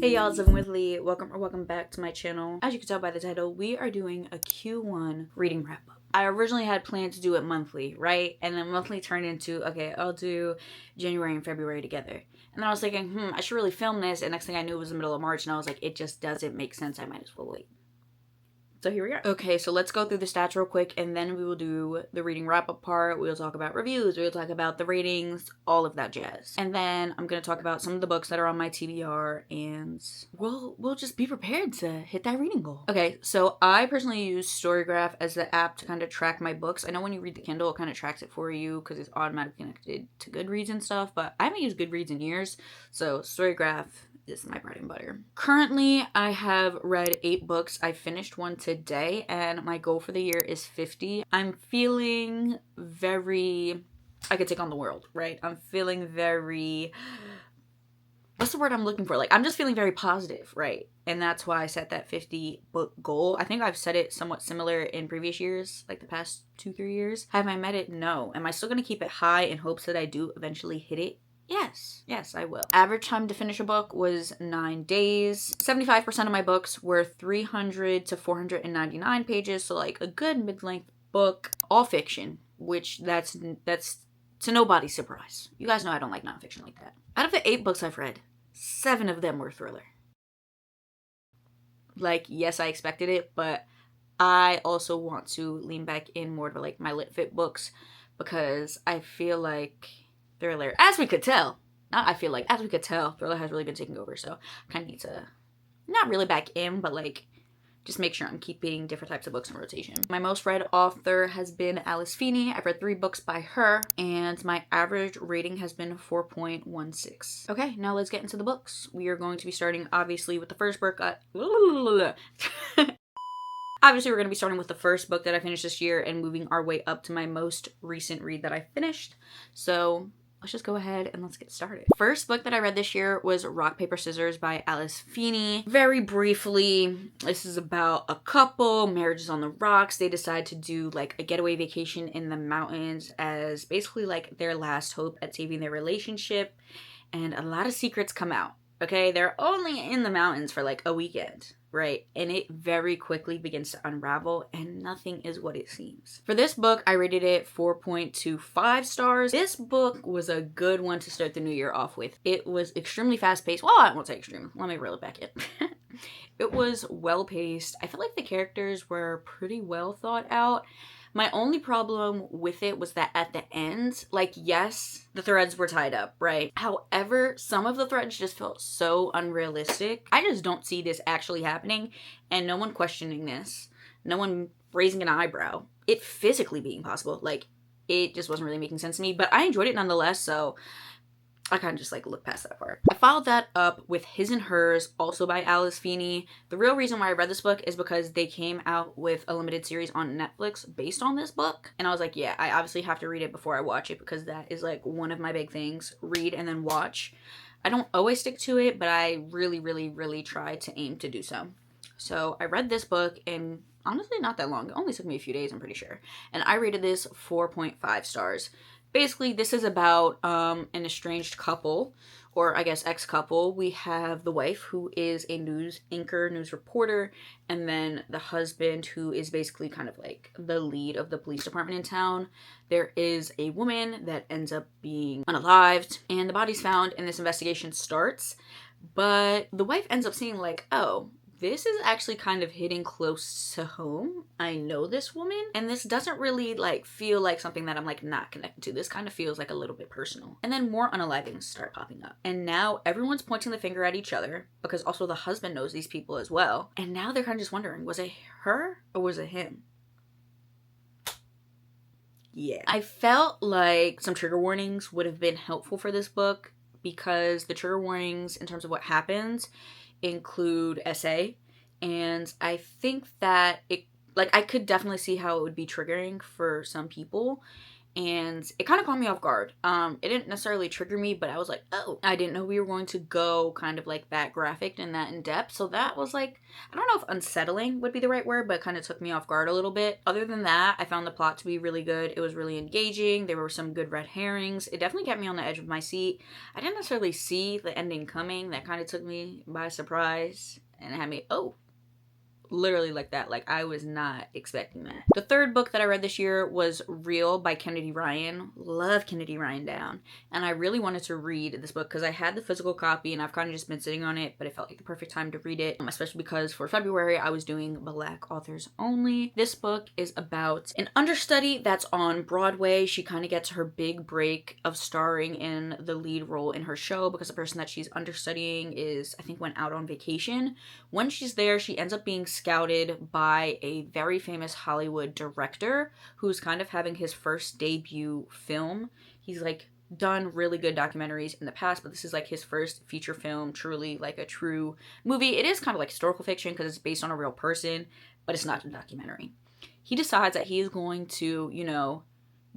Hey y'all, it's Living with Lee. Welcome back to my channel. As you can tell by the title, we are doing a Q1 reading wrap up. I originally had planned to do it monthly, right? And then monthly turned into, okay, I'll do January and February together. And then I was thinking, I should really film this. And next thing I knew it was the middle of March, and I was like, it just doesn't make sense. I might as well wait. So here we are. Okay, so let's go through the stats real quick, and then we will do the reading wrap-up part. We'll talk about reviews, we'll talk about the ratings, all of that jazz. And then I'm gonna talk about some of the books that are on my TBR, and we'll just be prepared to hit that reading goal. Okay, so I personally use Storygraph as the app to kind of track my books. I know when you read the Kindle, it kind of tracks it for you because it's automatically connected to Goodreads and stuff, but I haven't used Goodreads in years, so Storygraph is my bread and butter. Currently, I have read 8 books. I finished one today, and my goal for the year is 50. I'm feeling very... I could take on the world, right? I'm feeling very... What's the word I'm looking for? Like, I'm just feeling very positive, right? And that's why I set that 50 book goal. I think I've set it somewhat similar in previous years, like the past 2-3 years. Have I met it? No. Am I still going to keep it high in hopes that I do eventually hit it? Yes, I will. Average time to finish a book was 9 days. 75% of my books were 300 to 499 pages, so like a good mid-length book. All fiction, which that's to nobody's surprise. You guys know I don't like nonfiction like that. Out of the 8 books I've read, 7 of them were thriller. Like, yes, I expected it, but I also want to lean back in more to like my lit fit books because I feel like thriller, as we could tell, thriller has really been taking over, so I kind of need to not really back in, but like just make sure I'm keeping different types of books in rotation. My most read author has been Alice Feeney. I've read 3 books by her, and my average rating has been 4.16. Okay, now let's get into the books. We are going to be starting obviously with the first book. Obviously, we're going to be starting with the first book that I finished this year and moving our way up to my most recent read that I finished. So let's just go ahead and let's get started. First book that I read this year was Rock, Paper, Scissors by Alice Feeney. Very briefly, this is about a couple, marriage is on the rocks. They decide to do like a getaway vacation in the mountains as basically like their last hope at saving their relationship. And a lot of secrets come out. Okay, they're only in the mountains for like a weekend, right? And it very quickly begins to unravel and nothing is what it seems. For this book, I rated it 4.25 stars. This book was a good one to start the new year off with. It was extremely fast paced. Well, I won't say extreme. Let me reel it back in. It was well paced. I feel like the characters were pretty well thought out. My only problem with it was that at the end, like, yes, the threads were tied up, right? However, some of the threads just felt so unrealistic. I just don't see this actually happening, and no one questioning this, no one raising an eyebrow. It physically being possible, like, it just wasn't really making sense to me, but I enjoyed it nonetheless, so I kind of just like looked past that part. I followed that up with His and Hers, also by Alice Feeney. The real reason why I read this book is because they came out with a limited series on Netflix based on this book. And I was like, yeah, I obviously have to read it before I watch it because that is like one of my big things. Read and then watch. I don't always stick to it, but I really try to aim to do so. So I read this book in honestly not that long. It only took me a few days, I'm pretty sure. And I rated this 4.5 stars. Basically, this is about an estranged couple, or I guess ex-couple. We have the wife, who is a news anchor, news reporter, and then the husband, who is basically kind of like the lead of the police department in town. There is a woman that ends up being unalived, and the body's found, and this investigation starts. But the wife ends up seeing like, oh, this is actually kind of hitting close to home. I know this woman, and this doesn't really like feel like something that I'm like not connected to. This kind of feels like a little bit personal. And then more unalivings start popping up. And now everyone's pointing the finger at each other because also the husband knows these people as well. And now they're kind of just wondering, was it her or was it him? Yeah. I felt like some trigger warnings would have been helpful for this book because the trigger warnings in terms of what happens include SA, and I think that it, like, I could definitely see how it would be triggering for some people, and it kind of caught me off guard. It didn't necessarily trigger me, but I was like, oh, I didn't know we were going to go kind of like that graphic and that in depth. So that was like, I don't know if unsettling would be the right word, but it kind of took me off guard a little bit. Other than that, I found the plot to be really good. It was really engaging. There were some good red herrings. It definitely kept me on the edge of my seat. I didn't necessarily see the ending coming. That kind of took me by surprise and had me, oh, literally like that. Like, I was not expecting that. The third book that I read this year was Real by Kennedy Ryan. Love Kennedy Ryan down. And I really wanted to read this book because I had the physical copy and I've kind of just been sitting on it, but it felt like the perfect time to read it, especially because for February I was doing Black authors only. This book is about an understudy that's on Broadway. She kind of gets her big break of starring in the lead role in her show because the person that she's understudying is, I think, went out on vacation. When she's there, she ends up being scouted by a very famous Hollywood director who's kind of having his first debut film. He's like done really good documentaries in the past, but this is like his first feature film, truly like a true movie. It is kind of like historical fiction because it's based on a real person, but it's not a documentary. He decides that he is going to, you know,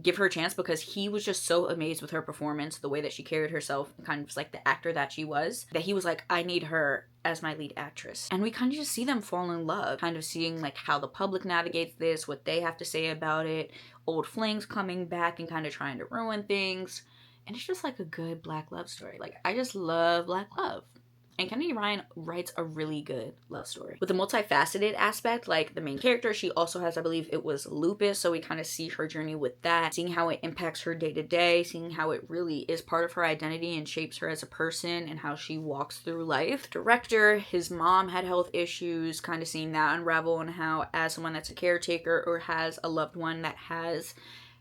give her a chance because he was just so amazed with her performance, the way that she carried herself, kind of like the actor that she was, that he was like, I need her as my lead actress. And we kind of just see them fall in love, kind of seeing like how the public navigates this, what they have to say about it, old flings coming back and kind of trying to ruin things. And it's just like a good Black love story. Like, I just love Black love. And Kennedy Ryan writes a really good love story with a multifaceted aspect. Like, the main character, she also has, I believe it was lupus, so we kind of see her journey with that, seeing how it impacts her day to day, seeing how it really is part of her identity and shapes her as a person and how she walks through life. Director, his mom had health issues, kind of seeing that unravel, and how as someone that's a caretaker or has a loved one that has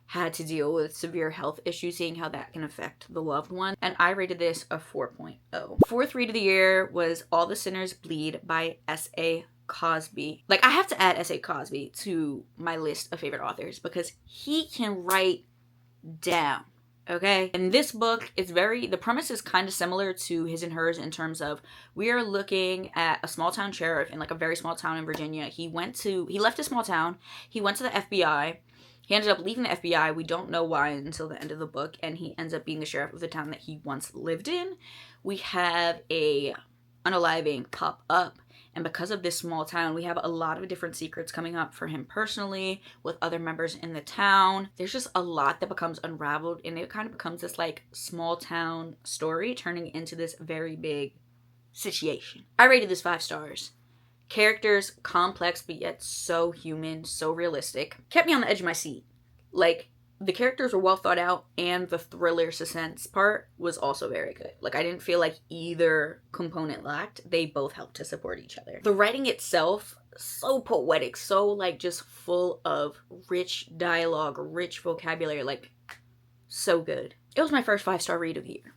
had to deal with severe health issues, seeing how that can affect the loved one. And I rated this a 4.0. Fourth read of the year was All the Sinners Bleed by S.A. Cosby. Like, I have to add S.A. Cosby to my list of favorite authors because he can write down. Okay? And this book is the premise is kind of similar to His and Hers in terms of we are looking at a small town sheriff in like a very small town in Virginia. He left a small town. He went to the FBI. He ended up leaving the FBI. We don't know why until the end of the book, and he ends up being the sheriff of the town that he once lived in. We have a unaliving pop up, and because of this small town, we have a lot of different secrets coming up for him personally with other members in the town. There's just a lot that becomes unraveled, and it kind of becomes this like small town story turning into this very big situation. I rated this 5 stars. Characters, complex, but yet so human, so realistic. Kept me on the edge of my seat. Like, the characters were well thought out, and the thriller suspense part was also very good. Like, I didn't feel like either component lacked. They both helped to support each other. The writing itself, so poetic, so, like, just full of rich dialogue, rich vocabulary, like, so good. It was my first 5-star read of the year.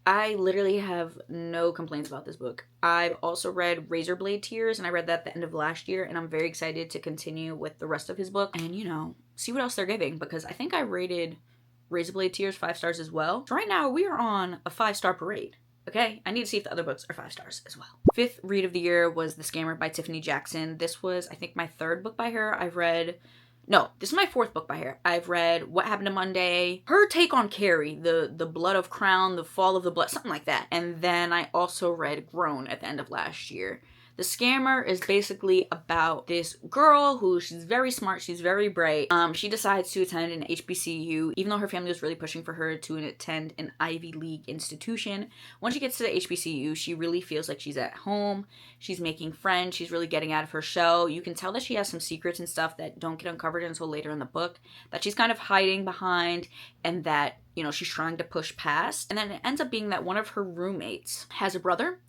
I literally have no complaints about this book. I've also read Razorblade Tears, and I read that at the end of last year, and I'm very excited to continue with the rest of his book and, you know, see what else they're giving, because I think I rated Razorblade Tears 5 stars as well. So right now, we are on a 5-star parade, okay? I need to see if the other books are 5 stars as well. Fifth read of the year was The Scammer by Tiffany Jackson. This was, I think, my 3rd book by her. This is my 4th book by her. I've read What Happened to Monday, her take on Carrie, the Blood of Crown, the Fall of the Blood, something like that. And then I also read Grown at the end of last year. The Scammer is basically about this girl who, she's very smart, she's very bright. She decides to attend an HBCU, even though her family was really pushing for her to attend an Ivy League institution. When she gets to the HBCU, she really feels like she's at home. She's making friends. She's really getting out of her shell. You can tell that she has some secrets and stuff that don't get uncovered until later in the book, that she's kind of hiding behind, and that, you know, she's trying to push past. And then it ends up being that one of her roommates has a brother,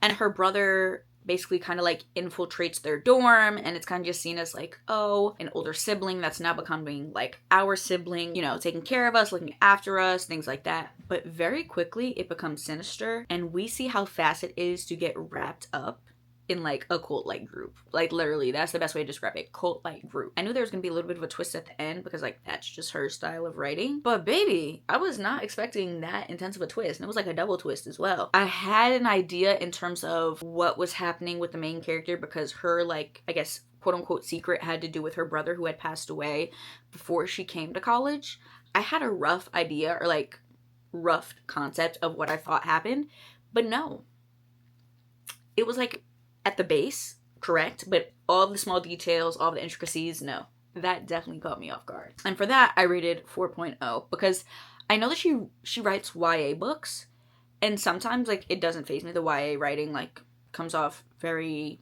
and her brother basically kind of like infiltrates their dorm, and it's kind of just seen as like, oh, an older sibling that's now becoming like our sibling, you know, taking care of us, looking after us, things like that. But very quickly it becomes sinister, and we see how fast it is to get wrapped up in like a cult-like group. Like, literally, that's the best way to describe it. Cult-like group. I knew there was gonna be a little bit of a twist at the end because like that's just her style of writing. But baby, I was not expecting that intense of a twist. And it was like a double twist as well. I had an idea in terms of what was happening with the main character because her, like, I guess, quote unquote secret had to do with her brother who had passed away before she came to college. I had a rough idea or like rough concept of what I thought happened, but no. It was like at the base, correct, but all the small details, all the intricacies, no. That definitely caught me off guard. And for that, I rated 4.0 because I know that she writes YA books, and sometimes like it doesn't faze me. The YA writing like comes off very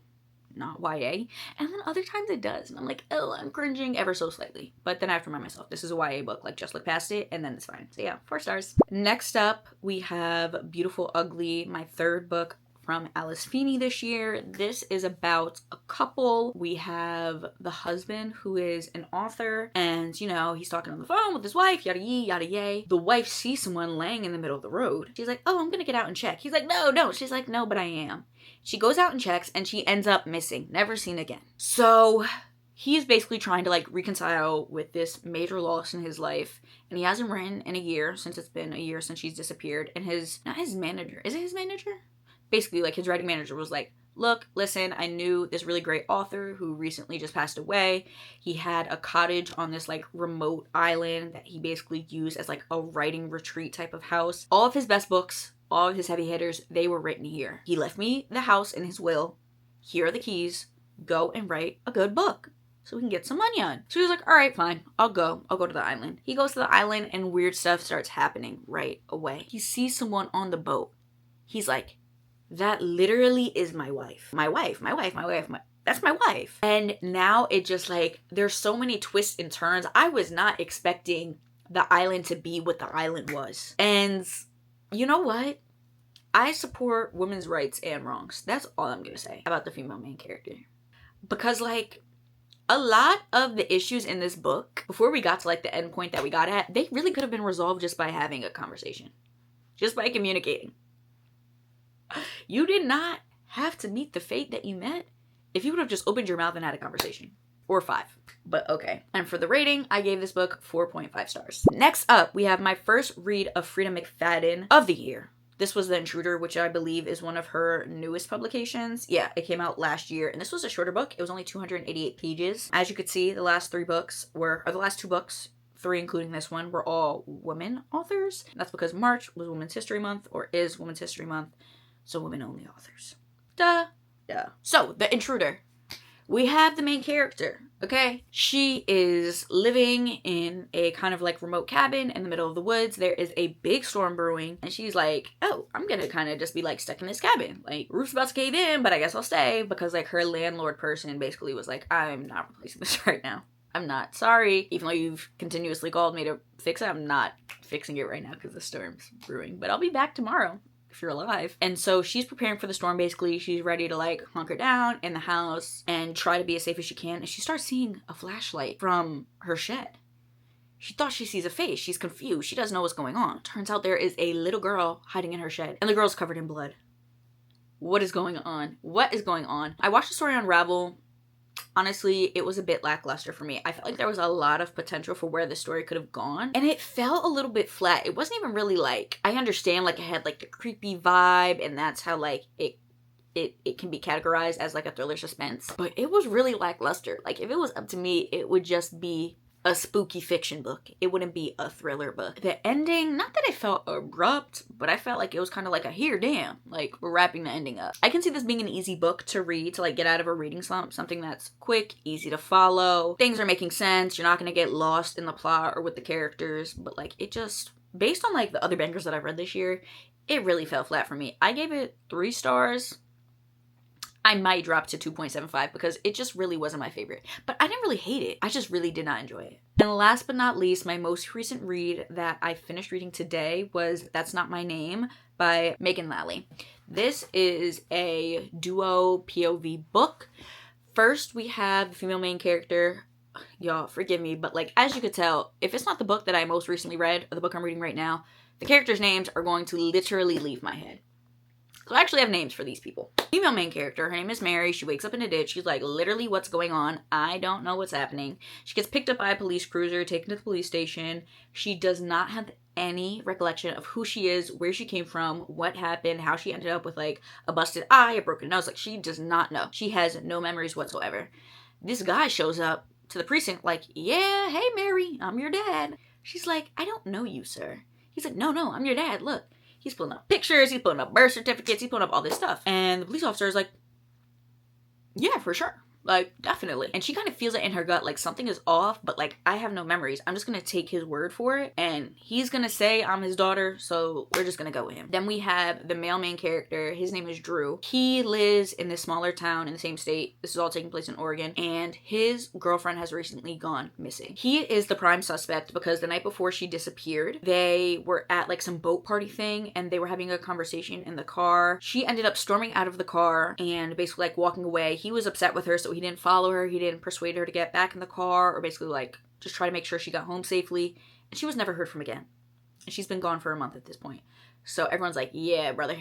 not YA, and then other times it does, and I'm like, oh, I'm cringing ever so slightly. But then I have to remind myself, this is a YA book, like just look past it, and then it's fine. So yeah, 4 stars. Next up, we have Beautiful Ugly, my third book from Alice Feeney this year. This is about a couple. We have the husband who is an author, and you know, he's talking on the phone with his wife, yada yee, yada yay. The wife sees someone laying in the middle of the road. She's like, oh, I'm gonna get out and check. He's like, no, don't. She's like, no, but I am. She goes out and checks, and she ends up missing, never seen again. So he's basically trying to like reconcile with this major loss in his life, and he hasn't written in a year, since it's been a year since she's disappeared. And not his manager, is it his manager? Basically, like, his writing manager was like, look, listen, I knew this really great author who recently just passed away. He had a cottage on this, like, remote island that he basically used as, like, a writing retreat type of house. All of his best books, all of his heavy hitters, they were written here. He left me the house in his will. Here are the keys. Go and write a good book so we can get some money on. So he was like, all right, fine, I'll go to the island. He goes to the island, and weird stuff starts happening right away. He sees someone on the boat. He's like, that literally is my wife. That's my wife. And now it just like, there's so many twists and turns. I was not expecting the island to be what the island was. And you know what? I support women's rights and wrongs. That's all I'm gonna say about the female main character. Because like, a lot of the issues in this book, before we got to like the end point that we got at, they really could have been resolved just by having a conversation. Just by communicating. You did not have to meet the fate that you met if you would have just opened your mouth and had a conversation. Or 5. But okay. And for the rating, I gave this book 4.5 stars. Next up, we have my first read of Freida McFadden of the year. This was The Intruder, which I believe is one of her newest publications. Yeah, it came out last year, and this was a shorter book. It was only 288 pages. As you could see, the last 2 books, 3 including this one, were all women authors. And that's because March was Women's History Month, or is Women's History Month. So women-only authors. Duh. So, The Intruder. We have the main character, okay? She is living in a kind of like remote cabin in the middle of the woods. There is a big storm brewing, and she's like, oh, I'm gonna kind of just be like stuck in this cabin. Like, roof's about to cave in, but I guess I'll stay, because like her landlord person basically was like, I'm not replacing this right now. I'm not. Sorry. Even though you've continuously called me to fix it, I'm not fixing it right now because the storm's brewing. But I'll be back tomorrow. If you're alive. And so she's preparing for the storm. Basically, she's ready to like hunker down in the house and try to be as safe as she can. And she starts seeing a flashlight from her shed. She thought she sees a face. She's confused. She doesn't know what's going on. Turns out there is a little girl hiding in her shed, and the girl's covered in blood. What is going on? What is going on? I watched the story unravel. Honestly, it was a bit lackluster for me. I felt like there was a lot of potential for where the story could have gone, and it felt a little bit flat. It wasn't even really like, I understand like it had like the creepy vibe, and that's how like it can be categorized as like a thriller suspense, but it was really lackluster. Like, if it was up to me, it would just be a spooky fiction book. It wouldn't be a thriller book. The ending, not that it felt abrupt, but I felt like it was kind of like a here, damn, like we're wrapping the ending up. I can see this being an easy book to read, to like get out of a reading slump, something that's quick, easy to follow. Things are making sense. You're not going to get lost in the plot or with the characters, but like it just, based on like the other bangers that I've read this year, it really fell flat for me. I gave it 3 stars. I might drop to 2.75 because it just really wasn't my favorite. But I didn't really hate it. I just really did not enjoy it. And last but not least, my most recent read that I finished reading today was That's Not My Name by Megan Lally. This is a duo POV book. First, we have the female main character. Y'all, forgive me, but like, as you could tell, if it's not the book that I most recently read, or the book I'm reading right now, the characters' names are going to literally leave my head. So I actually have names for these people. Female main character, her name is Mary. She wakes up in a ditch. She's like, literally, what's going on? I don't know what's happening. She gets picked up by a police cruiser, taken to the police station. She does not have any recollection of who she is, where she came from, what happened, how she ended up with like a busted eye, a broken nose. Like, she does not know. She has no memories whatsoever. This guy shows up to the precinct like, yeah, hey Mary, I'm your dad. She's like, I don't know you, sir. He's like, no, I'm your dad. Look. He's pulling up pictures. He's pulling up birth certificates. He's pulling up all this stuff. And the police officer is like, yeah, for sure. Like, definitely. And she kind of feels it in her gut, like something is off, but like, I have no memories. I'm just gonna take his word for it. And he's gonna say I'm his daughter, so we're just gonna go with him. Then we have the male main character. His name is Drew. He lives in this smaller town in the same state. This is all taking place in Oregon. And his girlfriend has recently gone missing. He is the prime suspect because the night before she disappeared, they were at like some boat party thing and they were having a conversation in the car. She ended up storming out of the car and basically like walking away. He was upset with her, so he didn't follow her. He didn't persuade her to get back in the car or basically like just try to make sure she got home safely. And she was never heard from again. And she's been gone for a month at this point. So everyone's like, yeah, brother,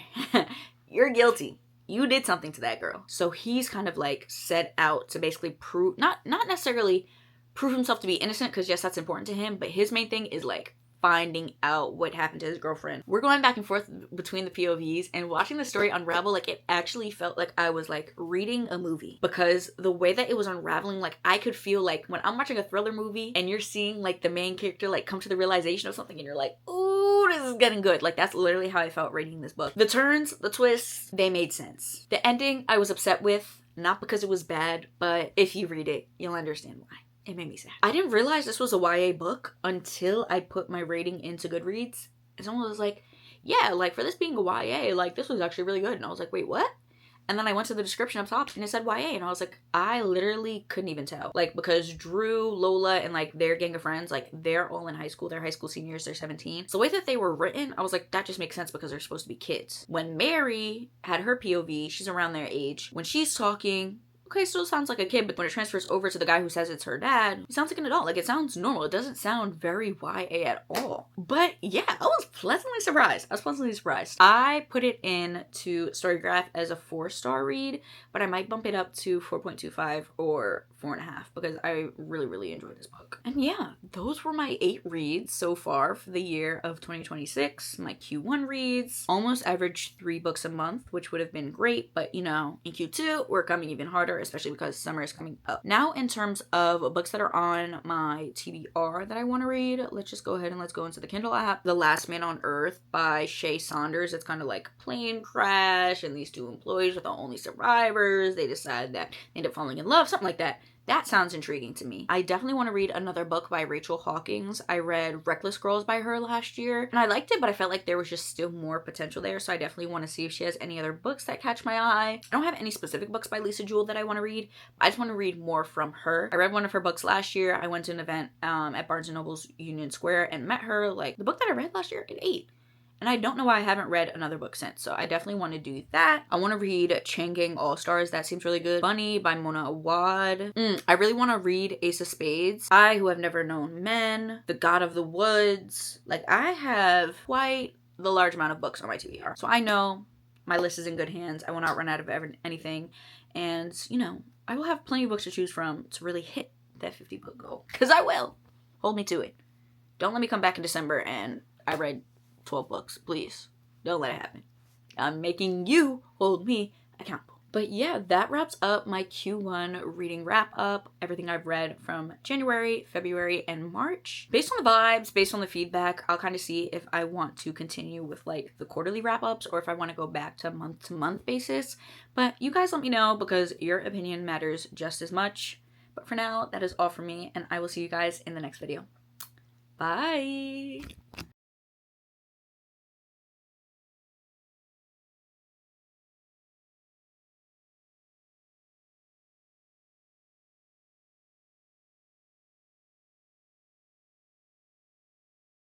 you're guilty. You did something to that girl. So he's kind of like set out to basically prove, not necessarily prove himself to be innocent, because yes, that's important to him, but his main thing is like finding out what happened to his girlfriend. We're going back and forth between the POVs, and watching the story unravel, like it actually felt like I was like reading a movie, because the way that it was unraveling, like I could feel like when I'm watching a thriller movie and you're seeing like the main character like come to the realization of something and you're like, ooh, this is getting good. Like that's literally how I felt reading this book. The turns, the twists, they made sense. The ending I was upset with, not because it was bad, but if you read it, you'll understand why. It made me sad. I didn't realize this was a YA book until I put my rating into Goodreads. And someone was like, yeah, like for this being a YA, like this was actually really good. And I was like, wait, what? And then I went to the description up top and it said YA. And I was like, I literally couldn't even tell. Like because Drew, Lola, and like their gang of friends, like they're all in high school. They're high school seniors. They're 17. So the way that they were written, I was like, that just makes sense because they're supposed to be kids. When Mary had her POV, she's around their age. When she's talking, okay, still sounds like a kid, but when it transfers over to the guy who says it's her dad, it sounds like an adult. Like, it sounds normal. It doesn't sound very YA at all. But yeah, I was pleasantly surprised. I put it in to Storygraph as a 4-star read, but I might bump it up to 4.25 or 4.5 because I really, really enjoyed this book. And yeah, those were my 8 reads so far for the year of 2026. My Q1 reads almost averaged 3 books a month, which would have been great, but you know, in Q2, we're coming even harder, especially because summer is coming up. Now, in terms of books that are on my TBR that I want to read, let's just go ahead and let's go into the Kindle app. The Last Man on Earth by Shay Saunders. It's kind of like a plane crash and these 2 employees are the only survivors. They decide that they end up falling in love, something like that. That sounds intriguing to me. I definitely want to read another book by Rachel Hawkins. I read Reckless Girls by her last year, and I liked it, but I felt like there was just still more potential there, so I definitely want to see if she has any other books that catch my eye. I don't have any specific books by Lisa Jewell that I want to read. I just want to read more from her. I read one of her books last year. I went to an event at Barnes & Noble's Union Square and met her. Like, the book that I read last year, it ate. And I don't know why I haven't read another book since, so I definitely want to do that. I want to read Chain Gang All-Stars. That seems really good. Bunny by Mona Awad. I really want to read Ace of Spades. I Who Have Never Known Men. The God of the Woods. Like, I have quite the large amount of books on my TBR. So I know my list is in good hands. I will not run out of anything. And, you know, I will have plenty of books to choose from to really hit that 50 book goal. Because I will. Hold me to it. Don't let me come back in December and I read 12 books, please. Don't let it happen. I'm making you hold me accountable. But yeah, that wraps up my Q1 reading wrap up. Everything I've read from January, February, and March. Based on the vibes, based on the feedback, I'll kind of see if I want to continue with like the quarterly wrap ups or if I want to go back to month basis. But you guys let me know because your opinion matters just as much. But for now, that is all for me, and I will see you guys in the next video. Bye!